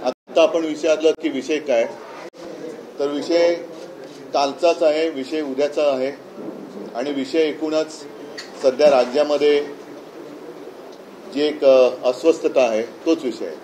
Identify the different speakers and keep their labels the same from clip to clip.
Speaker 1: आता आपण विचारलं की विषय काय, तर विषय कालचाच आहे, विषय उद्याचा आहे आणि विषय एकूणच सध्या राज्यामध्ये जी एक अस्वस्थता आहे तोच विषय आहे.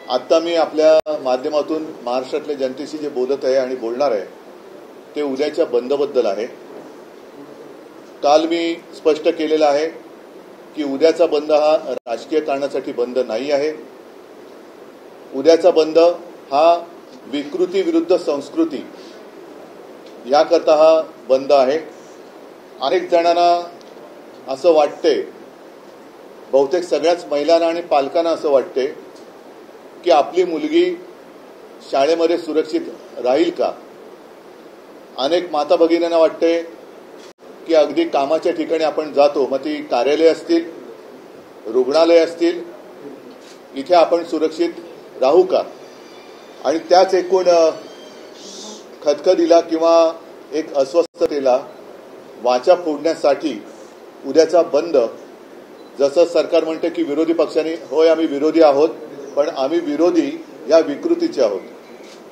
Speaker 1: आता मी आपल्या माध्यमातून महाराष्ट्रातल्या जनतेशी जे बोलत आहे आणि बोलणार आहे ते उद्याच्या बंदबद्दल आहे. काल मी स्पष्ट केलेलं आहे की उद्याचा बंद हा राजकीय कारणासाठी बंद नाही आहे. उद्याचा बंद हा विकृती विरुद्ध संस्कृती याकरता हा बंद आहे. अनेक जणांना असं वाटते, बहुतेक सगळ्याच महिलांना आणि पालकांना असं वाटते की आपली मुलगी शाळेमध्ये सुरक्षित राहील का. अनेक माता भगिनींना वाटते की अगदी कामाच्या ठिकाणी आपण जातो, मग ती कार्यालय असतील, रुग्णालय असतील, इथे आपण सुरक्षित राहू का. आणि त्याच एकूण खदखदीला किंवा एक अस्वस्थतेला वाचा फोडण्यासाठी उद्याचा बंद, जसं सरकार म्हणते की विरोधी पक्षांनी, होय आम्ही विरोधी आहोत, पण आम्ही विरोधी या विकृतीचे आहोत.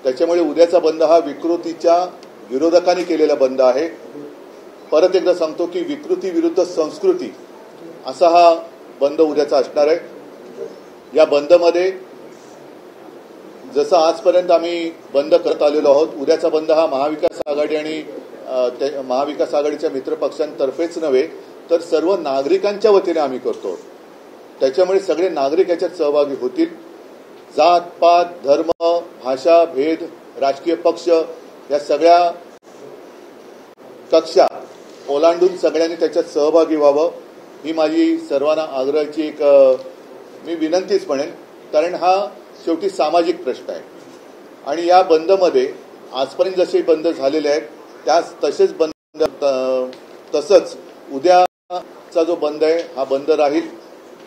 Speaker 1: त्याच्यामुळे उद्याचा बंद हा विकृतीच्या विरोधकांनी केलेला बंद आहे. परत एकदा सांगतो की विकृती विरुद्ध संस्कृती असा हा बंद उद्याचा असणार आहे. या बंदमध्ये जसं आजपर्यंत आम्ही बंद करत आलेलो आहोत, उद्याचा बंद हा महाविकास आघाडी आणि महाविकास आघाडीच्या मित्रपक्षांतर्फेच नव्हे तर सर्व नागरिकांच्या वतीने आम्ही करतो. त्याच्यामुळे सगळे नागरिक याच्यात सहभागी होतील. जात पात, धर्म, भाषा, भेद, राजकीय पक्ष या सगळ्या कक्षा ओलांडून सगळ्यांनी त्याच्यात सहभागी व्हावं ही माझी सर्वांना आग्रहाची एक मी विनंतीच म्हणेन. कारण हा शेवटी सामाजिक प्रश्न आहे आणि या बंदमध्ये आजपर्यंत जसे बंद झालेले आहेत त्याच तसेच बंद तसंच उद्याचा जो बंद आहे हा बंद राहील.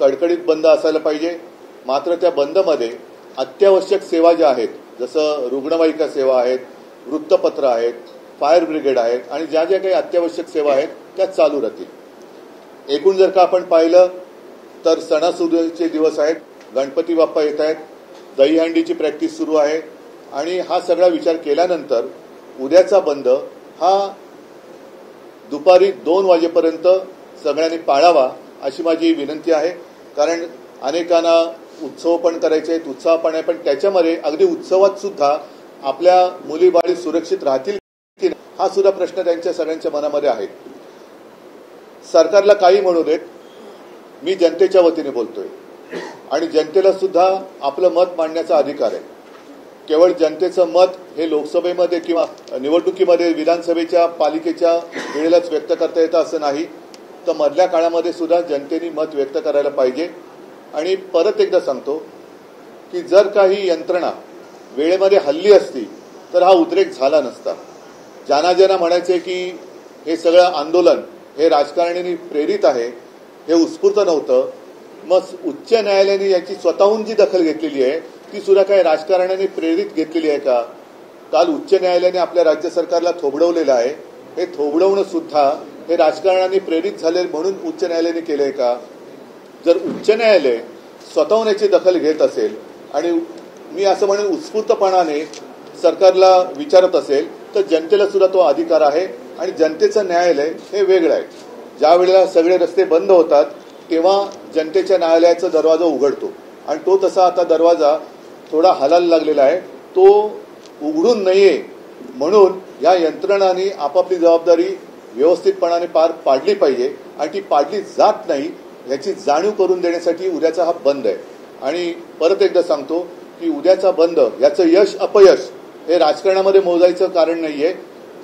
Speaker 1: कडकडीत बंद असायला पाहिजे. मात्र त्या बंदमध्ये अत्यावश्यक सेवा ज्या आहेत, जसं रुग्णवाहिका सेवा आहेत, वृत्तपत्र आहेत, फायर ब्रिगेड आहेत आणि ज्या ज्या काही अत्यावश्यक सेवा आहेत त्या चालू राहतील. एकूण जर का आपण पाहिलं तर सणासुदीचे दिवस आहेत, गणपती बाप्पा येत आहेत, दहीहंडीची प्रॅक्टिस सुरू आहे आणि हा सगळा विचार केल्यानंतर उद्याचा बंद हा दुपारी 2 वाजेपर्यंत सगळ्यांनी पाळावा अशी माझी विनंती आहे. कारण अनेकांना उत्सव पण करायचे आहेत, उत्साह पण आहे, पण त्याच्यामध्ये अगदी उत्सवात सुद्धा आपल्या मुलीबाळी सुरक्षित राहतील की हा सुद्धा प्रश्न त्यांच्या सगळ्यांच्या मनामध्ये आहे. सरकारला काही म्हणू देत, मी जनतेच्या वतीने बोलतोय आणि जनतेला सुद्धा आपलं मत मांडण्याचा अधिकार आहे. केवळ जनतेचं मत हे लोकसभेमध्ये किंवा निवडणुकीमध्ये विधानसभेच्या पालिकेच्या वेळेलाच व्यक्त करता येतं असं नाही, तर मधल्या काळामध्ये सुद्धा जनतेने मत व्यक्त करायला पाहिजे. आणि परत एकदा सांगतो की जर काही यंत्रणा वेळेमध्ये हल्ली असती तर हा उद्रेक झाला नसता. ज्यांना म्हणायचे की हे सगळं आंदोलन हे राजकारण्यांनी प्रेरित आहे, हे उत्स्फूर्त नव्हतं, मग उच्च न्यायालयाने याची स्वतःहून जी दखल घेतलेली आहे ती सुद्धा काय राजकारण्यांनी प्रेरित घेतलेली आहे का. काल उच्च न्यायालयाने आपल्या राज्य सरकारला थोबडवलेलं आहे, हे थोबडवणं सुद्धा हे राजकारण्यांनी प्रेरित झाले म्हणून उच्च न्यायालयाने केलंय का. जर उच्च न्यायालय स्वतःहून याची दखल घेत असेल आणि मी असं म्हणेन उत्स्फूर्तपणाने सरकारला विचारत असेल तर जनतेला सुद्धा तो अधिकार आहे. आणि जनतेचं न्यायालय हे वेगळं आहे. ज्या वेळेला सगळे रस्ते बंद होतात तेव्हा जनतेच्या न्यायालयाचा दरवाजा उघडतो आणि तो तसा आता दरवाजा थोडा हलायला लागलेला आहे, तो उघडून नये म्हणून या यंत्रणांनी आपापली जबाबदारी व्यवस्थितपणाने पार पाडली पाहिजे आणि ती पाडली जात नाही याची जाणीव करून देण्यासाठी उद्याचा हा बंद आहे. आणि परत एकदा सांगतो की उद्याचा बंद याचं यश अपयश हे राजकारणामध्ये मोजायचं कारण नाहीये.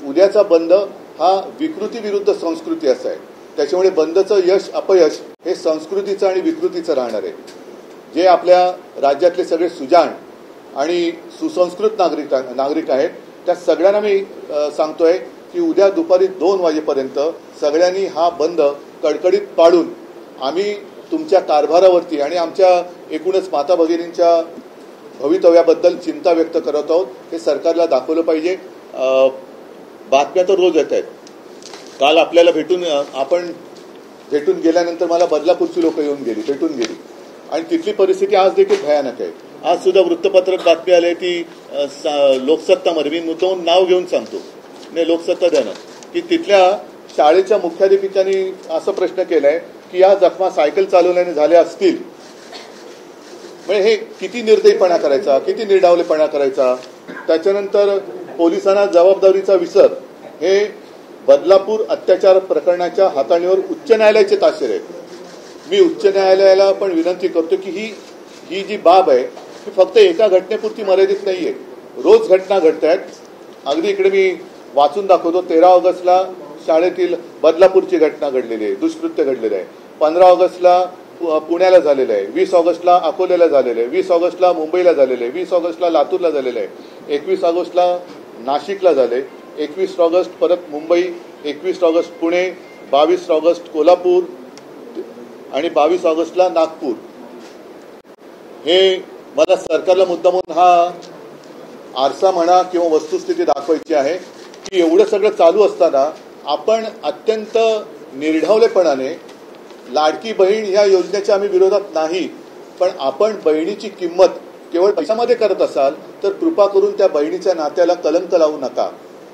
Speaker 1: उद्याचा बंद हा विकृती विरुद्ध संस्कृती असा आहे. त्याच्यामुळे बंदचं यश अपयश हे संस्कृतीचं आणि विकृतीचं राहणार आहे. जे आपल्या राज्यातले सगळे सुजाण आणि सुसंस्कृत नागरिक आहेत त्या सगळ्यांना मी सांगतोय की उद्या दुपारी 2 वाजेपर्यंत सगळ्यांनी हा बंद कडकडीत पाडून आम्ही तुमच्या कारभारावरती आणि आमच्या एकूणच माता भगिनींच्या भवितव्याबद्दल चिंता व्यक्त करत आहोत हे सरकारला दाखवलं पाहिजे. बातम्या तर रोज येत आहेत. काल आपल्याला आपण भेटून गेल्यानंतर मला बदलापूरची लोक येऊन भेटून गेली आणि तिथली परिस्थिती आज देखील भयानक आहे. आज सुद्धा वृत्तपत्रात बातमी आली ती लोकसत्तामध्ये, मी मुद्दामून नाव घेऊन सांगतो, नाही लोकसत्ता द्यानं, की तिथल्या शाळेच्या मुख्याध्यापिकांनी असा प्रश्न केलाय की या जखमा सायकल चालवल्याने झाल्या असतील. म्हणजे हे किती निर्दयीपणा करायचा, किती निर्डावलेपणा करायचा. त्याच्यानंतर पोलिसांना जबाबदारीचा विसर, हे बदलापूर अत्याचार प्रकरणाच्या हाताळणीवर उच्च न्यायालयाचे ताशेर आहेत. मी उच्च न्यायालयाला पण विनंती करतो की ही जी बाब आहे ही फक्त एका घटनेपुरती मर्यादित नाहीये. रोज घटना घडत आहेत. अगदी इकडे मी वाचून दाखवतो. 13 ऑगस्टला शाळेतील बदलापूरची घटना घडलेली आहे, दुष्कृत्य घडलेलं आहे. 15 ऑगस्टला पुण्याला झालेलं आहे, 20 ऑगस्टला अकोल्याला झालेलं आहे, 20 ऑगस्टला मुंबईला झालेलं आहे, 20 ऑगस्टला लातूरला झालेलं आहे, 21 ऑगस्टला नाशिकला झाले, 21 ऑगस्ट परत मुंबई, 21 ऑगस्ट पुणे, 22 ऑगस्ट कोल्हापूर आणि 22 ऑगस्टला नागपूर. हे मला सरकारला मुद्दामून हा आरसा म्हणा किंवा वस्तुस्थिती दाखवायची आहे की एवढं सगळं चालू असताना आपण अत्यंत निर्ढावलेपणाने, लाडकी बहीण ह्या योजनेच्या आम्ही विरोधात नाही, पण आपण बहिणीची किंमत केवळ पैशामध्ये करत असाल तर कृपा करून त्या बहिणीच्या नात्याला कलंक लावू नका.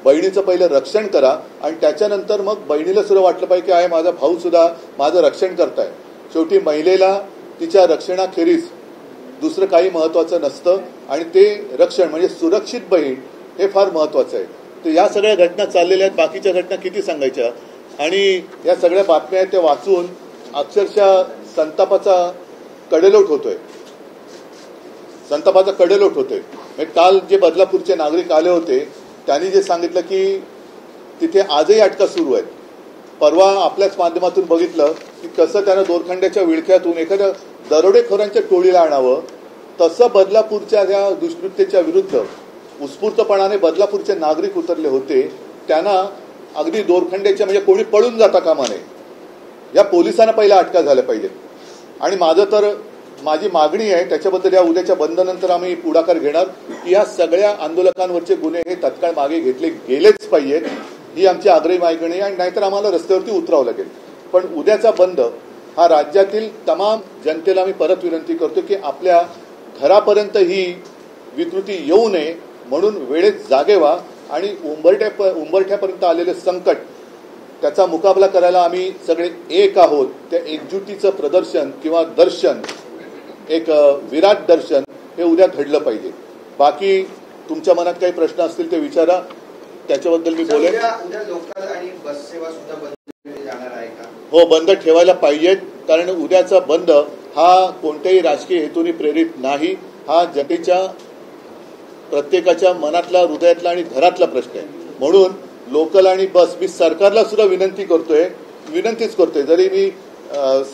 Speaker 1: बहिणीचं पहिलं रक्षण करा आणि त्याच्यानंतर मग बहिणीला सुद्धा वाटलं पाहिजे की आहे माझा भाऊ सुद्धा माझं रक्षण करताय. शेवटी महिलेला तिच्या रक्षणाखेरीज दुसरं काही महत्वाचं नसतं आणि ते रक्षण म्हणजे सुरक्षित बहीण हे फार महत्वाचं आहे. तर या सगळ्या घटना चाललेल्या आहेत. बाकीच्या घटना किती सांगायच्या. आणि या सगळ्या बातम्या आहेत त्या वाचून अक्षरशः संतापाचा कडेलोट होतोय. काल जे बदलापूरचे नागरिक आले होते त्यांनी जे सांगितलं की तिथे आजही अटका सुरू आहेत. परवा आपल्याच माध्यमातून बघितलं की कसं त्यानं दोरखंड्याच्या विळख्यातून एखाद्या दरोडेखोरांच्या टोळीला आणावं. तसं बदलापूरच्या त्या दुष्कृत्याच्या विरुद्ध उत्स्फूर्तपणाने बदलापूरचे नागरिक उतरले होते. त्यांना अगदी दोरखंड्याच्या म्हणजे कोणी पळून जाता कामा नये. या पोलिसांना पहिला अटका झाल्या पाहिजेत. आणि माझी मागणी आहे त्याच्याबद्दल या उद्याच्या बंदनंतर आम्ही पुढाकार घेणार की या सगळ्या आंदोलकांवरचे गुन्हे हे तत्काळ मागे घेतले गेलेच पाहिजेत. ही आमची आग्रही मागणी आहे. आणि नाहीतर आम्हाला रस्त्यावरती उतरावं लागेल. पण उद्याचा बंद हा राज्यातील तमाम जनतेला मी परत विनंती करतो की आपल्या घरापर्यंत ही विकृती येऊ नये म्हणून वेळेत जागे व्हा आणि उंबरठ्यापर्यंत आलेले संकट त्याचा मुकाबला करायला आम्ही सगळे एक आहोत. त्या एकजुटीचं प्रदर्शन किंवा दर्शन, एक विराट दर्शन हे उद्या घडलं पाहिजे. बाकी तुमच्या मनात काही प्रश्न असतील ते विचारा, त्याच्याबद्दल मी बोलेन.
Speaker 2: उद्या लोकल आणि बस सेवा सुद्धा बंद जाणार आहे का?
Speaker 1: हो, बंद ठेवायला पाहिजेत. कारण उद्याचा बंद हा कोणत्याही राजकीय हेतूने प्रेरित नाही. हा जनतेच्या प्रत्येकाच्या मनातला, हृदयातला आणि घरातला प्रश्न आहे. म्हणून लोकल आणि बस मी सरकारला सुद्धा विनंतीच करतोय. जरी मी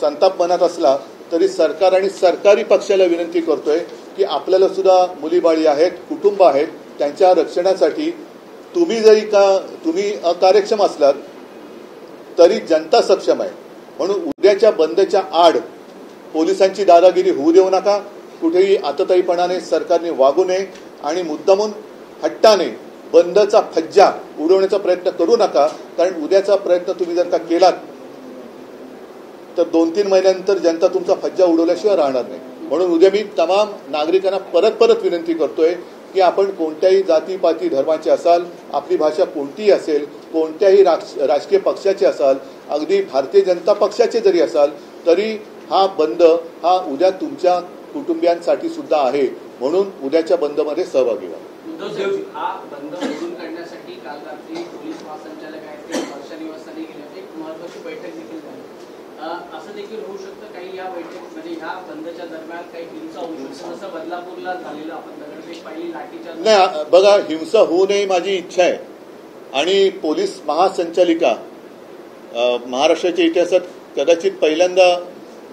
Speaker 1: संताप मनात असला तरी सरकार आणि सरकारी पक्षाला विनंती करतोय की आपल्याला सुद्धा मुलीबाळी आहेत, कुटुंब आहेत, त्यांच्या रक्षणासाठी तुम्ही अकार्यक्षम असलात तरी जनता सक्षम आहे. म्हणून उद्याच्या बंदच्या आड पोलिसांची दादागिरी होऊ देऊ नका. कुठेही आतताईपणाने सरकारने वागू नये आणि मुद्दामून हट्टाने बंदचा फज्जा उडवण्याचा प्रयत्न करू नका. कारण उद्याचा प्रयत्न तुम्ही जर का केलात तर 2-3 महिन्यानंतर जनता तुमचा फज्जा उडवल्याशिवाय राहणार नाही. म्हणून उद्या मी तमाम नागरिकांना परत विनंती करतोय की आपण कोणत्याही जातीपाती धर्माचे असाल, आपली भाषा कोणतीही असेल, कोणत्याही राजकीय पक्षाचे असाल, अगदी भारतीय जनता पक्षाचे जरी असाल तरी हा बंद हा उद्या तुमच्या कुटुंबियांसाठी सुद्धा आहे. म्हणून उद्याच्या बंदमध्ये सहभागी व्हा.
Speaker 3: हा बंद मोडून काढण्यासाठी काल रात्री पोलीस महासंचालक आहेत ते वर्षा निवासाने गेले. एक महत्वाची बैठक देखील झाली. असं देखील होऊ शकतं काही या बैठकीमध्ये ह्या बंदच्या दरम्यान काही हिंसा होऊ शकतं, जसं बदलापूरला झालेलं आपण दगडफेक पाहिली, लाठीच्या.
Speaker 1: नाही, बघा, हिंसा होऊ नये माझी इच्छा आहे. आणि पोलीस महासंचालिका महाराष्ट्राच्या इतिहासात कदाचित पहिल्यांदा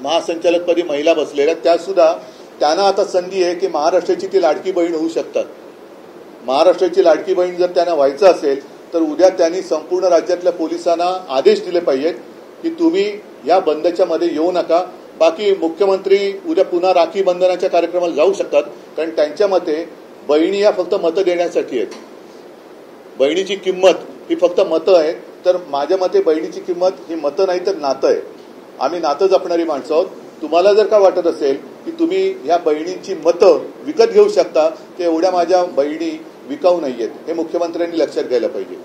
Speaker 1: महासंचालकपदी महिला बसलेल्या, त्या सुद्धा त्यांना आता संधी आहे की महाराष्ट्राची ती लाडकी बहीण होऊ शकतात. महाराष्ट्राची लाडकी बहीण जर त्यांना व्हायचं असेल तर उद्या त्यांनी संपूर्ण राज्यातल्या पोलिसांना आदेश दिले पाहिजेत की तुम्ही या बंदच्या मध्ये येऊ नका. बाकी मुख्यमंत्री उद्या पुन्हा राखी बंधनाच्या कार्यक्रमाला जाऊ शकतात. कारण त्यांच्या मते बहिणी या फक्त मतं देण्यासाठी आहेत. बहिणीची किंमत ही फक्त मतं आहे. तर माझ्या मते बहिणीची किंमत ही मतं नाही तर नातं आहे. आम्ही नातं जपणारी माणसं आहोत. तुम्हाला जर का वाटत असेल की तुम्ही ह्या बहिणींची मतं विकत घेऊ शकता की एवढ्या माझ्या बहिणी विकाऊ नाहीयेत, हे मुख्यमंत्र्यांनी लक्षात घ्यायला पाहिजे.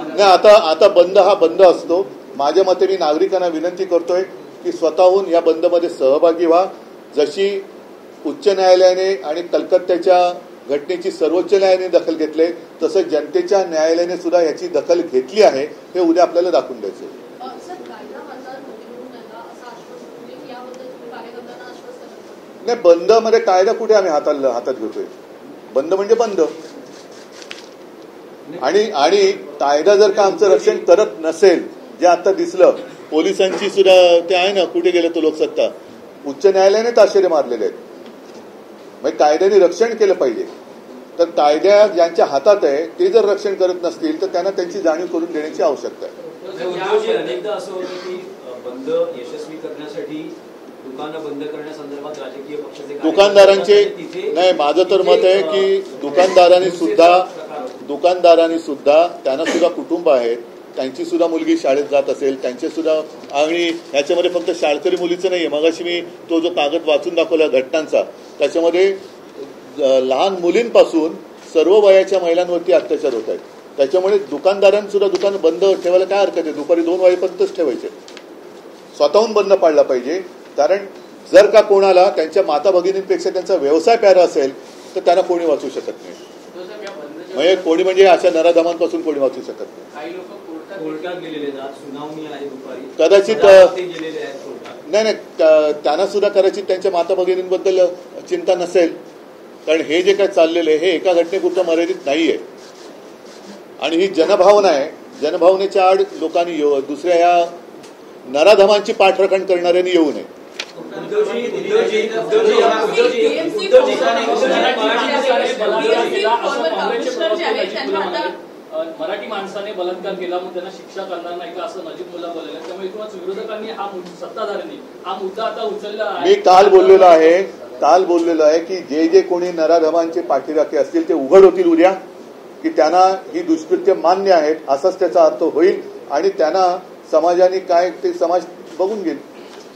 Speaker 1: नाही, आता बंद हा बंद असतो. माझ्या मते मी नागरिकांना विनंती करतोय की स्वतःहून या बंदमध्ये सहभागी व्हा. जशी उच्च न्यायालयाने आणि कलकत्त्याच्या घटनेची सर्वोच्च न्यायालयाने दखल घेतली, तसं जनतेच्या न्यायालयाने सुद्धा याची दखल घेतली आहे, हे उद्या आपल्याला दाखवून द्यायचं. नाही, बंद मध्ये कायदा कुठे आम्ही हातात घेतोय? बंद म्हणजे बंद. आणि कायदा जर का आमचं रक्षण करत नसेल, जे आता दिसलं पोलिसांची सुद्धा ते आहे ना, कुठे गेले तो लोकसत्ता, उच्च न्यायालयाने ताशेरे मारलेले आहेत. म्हणजे कायद्याने रक्षण केलं पाहिजे. तर कायद्या ज्यांच्या हातात आहे ते जर रक्षण करत नसतील तर त्यांना त्यांची जाणीव करून देण्याची आवश्यकता आहे.
Speaker 4: अनेकदा असं होतं की बंद यशस्वी करण्यासाठी दुकानं बंद करण्यासंदर्भात राजकीय पक्षाचे
Speaker 1: दुकानदारांचे नाही, माझं तर मत आहे की दुकानदारांनी सुद्धा त्यांना सुद्धा कुटुंब आहेत, त्यांची सुद्धा मुलगी शाळेत जात असेल, त्यांचे सुद्धा, आणि ह्याच्यामध्ये फक्त शाळकरी मुलीचं नाहीये. मगाशी मी तो जो कागद वाचून दाखवला घटनांचा, त्याच्यामध्ये लहान मुलींपासून सर्व वयाच्या महिलांवरती अत्याचार होत आहेत. त्याच्यामुळे दुकानदारांनी सुद्धा दुकान बंद ठेवायला काय हरकत आहे? दुपारी 2 वाजेपर्यंतच ठेवायचे. स्वतःहून बंद पाडला पाहिजे. कारण जर का कोणाला त्यांच्या माता भगिनींपेक्षा त्यांचा व्यवसाय प्यारा असेल तर त्यांना कोणी वाचू शकत नाही. म्हणजे कोणी म्हणजे अशा नराधमांपासून कोणी वाचू शकत नाही.
Speaker 4: कोर्टात गेलेले सुनावणी आहे दुपारी,
Speaker 1: कदाचित नाही, त्यांना सुद्धा कदाचित त्यांच्या माता भगिनींबद्दल चिंता नसेल. कारण हे जे काय चाललेलं आहे हे एका घटनेपुरतं मर्यादित नाहीये. आणि ही जनभावना आहे. जनभावनेच्या आड लोकांनी दुसऱ्या ह्या नराधमांची पाठराखण करणाऱ्यांनी येऊ नये.
Speaker 5: मराठी माणसाने बलात्कार केला मग त्यांना शिक्षा करणार नाही का, असं नजीब मुल्ला बोललेला. त्यामुळे एकूणच विरोधकांनी सत्ताधाऱ्यांनी हा मुद्दा आता उचलला आहे.
Speaker 1: मी काल बोललेलो आहे की जे कोणी नराधमांचे पाठीराखे असतील ते उघड होतील उद्या, की त्यांना ही दुष्कृत्य मान्य आहेत असाच त्याचा अर्थ होईल. आणि त्यांना समाजाने काय ते समाज बघून घेईल.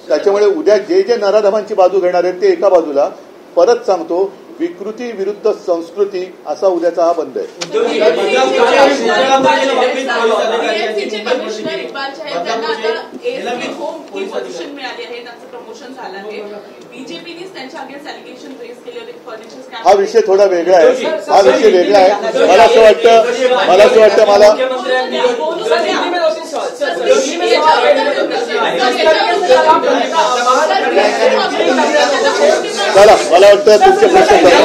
Speaker 1: त्याच्यामुळे उद्या जे नराधमांची बाजू घेणार आहेत ते एका बाजूला, परत सांगतो, विकृती विरुद्ध संस्कृती असा उद्याचा हा बंद आहे. हा विषय थोडा वेगळा आहे. मला असं वाटतं मला वाटतं तुमचे प्रश्न संपलेले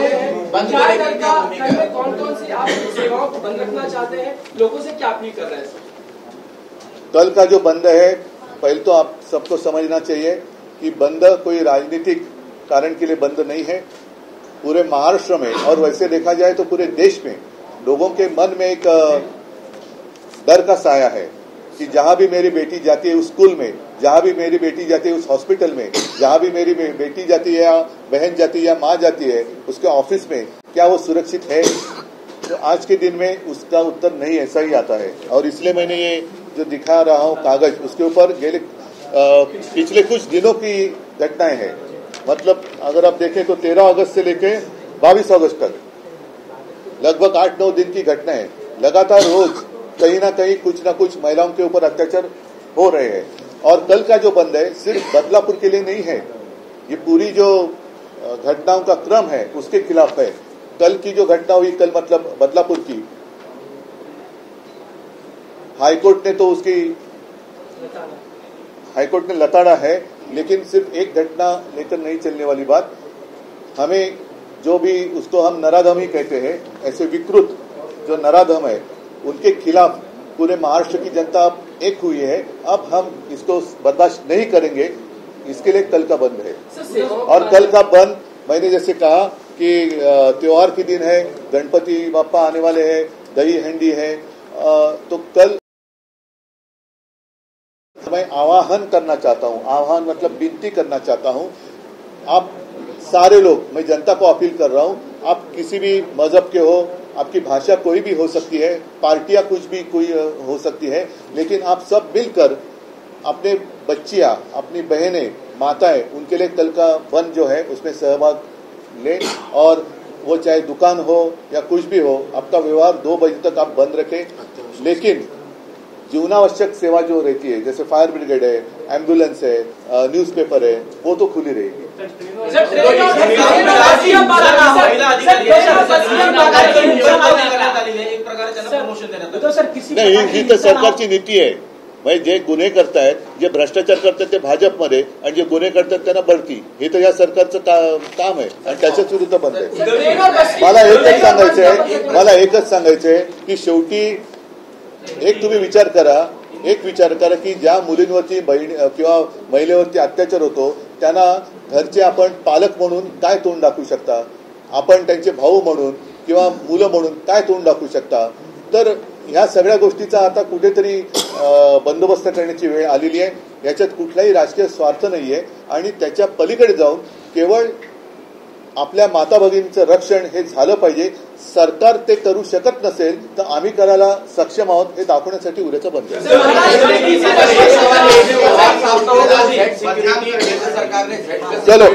Speaker 6: हैं. कौन सी आप सेवाओं को बंद रखना चाहते हैं, लोगों से क्या अपील कर रहे हैं?
Speaker 1: कल का जो बंद है, पहले तो आप सबको समझना चाहिए कि बंद कोई राजनीतिक कारण के लिए बंद नहीं है. पूरे महाराष्ट्र में और वैसे देखा जाए तो पूरे देश में लोगों के मन में एक डर का साया है कि जहां भी मेरी बेटी जाती है उस स्कूल में, जहां भी मेरी बेटी जाती है उस हॉस्पिटल में, जहां भी मेरी बेटी जाती है या बहन जाती है या माँ जाती है उसके ऑफिस में, क्या वो सुरक्षित है? तो आज के दिन में उसका उत्तर नहीं ऐसा ही आता है. और इसलिए मैंने ये जो दिखा रहा हूं कागज, उसके ऊपर पिछले कुछ दिनों की घटनाएं हैं. मतलब अगर आप देखें तो 13 अगस्त से लेकर 22 अगस्त तक लगभग 8-9 दिन की घटना है. लगातार रोज कहीं ना कहीं कुछ ना कुछ महिलाओं के ऊपर अत्याचार हो रहे हैं. और कल का जो बंद है सिर्फ बदलापुर के लिए नहीं है, ये पूरी जो घटनाओं का क्रम है उसके खिलाफ है. कल की जो घटना हुई, कल मतलब बदलापुर की, हाईकोर्ट ने लताड़ा है. लेकिन सिर्फ एक घटना लेकर नहीं चलने वाली बात. हमें जो भी उसको हम नराधम ही कहते हैं, ऐसे विकृत जो नराधम है उनके खिलाफ पूरे महाराष्ट्र की जनता एक हुई है. अब हम इसको बर्दाश्त नहीं करेंगे. इसके लिए कल का बंद है. और कल का बंद, मैंने जैसे कहा कि त्योहार के दिन है, गणपति बापा आने वाले हैं, दही हंडी है, तो कल मैं आह्वान करना चाहता हूं. आह्वान मतलब विनती करना चाहता हूं. आप सारे लोग, मैं जनता को अपील कर रहा हूं, आप किसी भी मजहब के हो, आपकी भाषा कोई भी हो सकती है, पार्टियां कुछ भी कोई हो सकती है, लेकिन आप सब मिलकर अपने बच्चियां, अपनी बहनें, माताएं, उनके लिए कल का बंद जो है उसमें सहभाग लें और वो चाहे दुकान हो या कुछ भी हो, आपका व्यवहार 2 बजे तक आप बंद रखें, लेकिन जीवनावश्यक सेवा जो रहती है जैसे फायर ब्रिगेड है, एम्बुलेंस है, न्यूज़पेपर है, वो तो खुली रहेगी। नाही, ही तर सरकारची नीती आहे. म्हणजे जे गुन्हे करतायत, जे भ्रष्टाचार करतात ते भाजपमध्ये आणि जे गुन्हे करतात त्यांना बढती, हे तर या सरकारचं काम आहे आणि त्याच्याच विरुद्ध बंद आहे. मला एकच सांगायचंय की शेवटी एक तुम्ही विचार करा की ज्या मुलींवरती बहीण किंवा महिलेवरती अत्याचार होतो त्यांना घरचे आपण पालक म्हणून काय तोंड दाखवू शकता, आपण त्यांचे भाऊ म्हणून किंवा मुलं म्हणून काय तोंड दाखवू शकता. तर ह्या सगळ्या गोष्टीचा आता कुठेतरी बंदोबस्त करण्याची वेळ आलेली आहे. याच्यात कुठलाही राजकीय स्वार्थ नाहीये आणि त्याच्या पलीकडे जाऊन केवळ आपल्या माता भगिनींचं रक्षण हे झालं पाहिजे. सरकार ते करू शकत नसेल तर आम्ही करायला सक्षम आहोत हे दाखवण्यासाठी उद्याचं बंद आहे. चलो,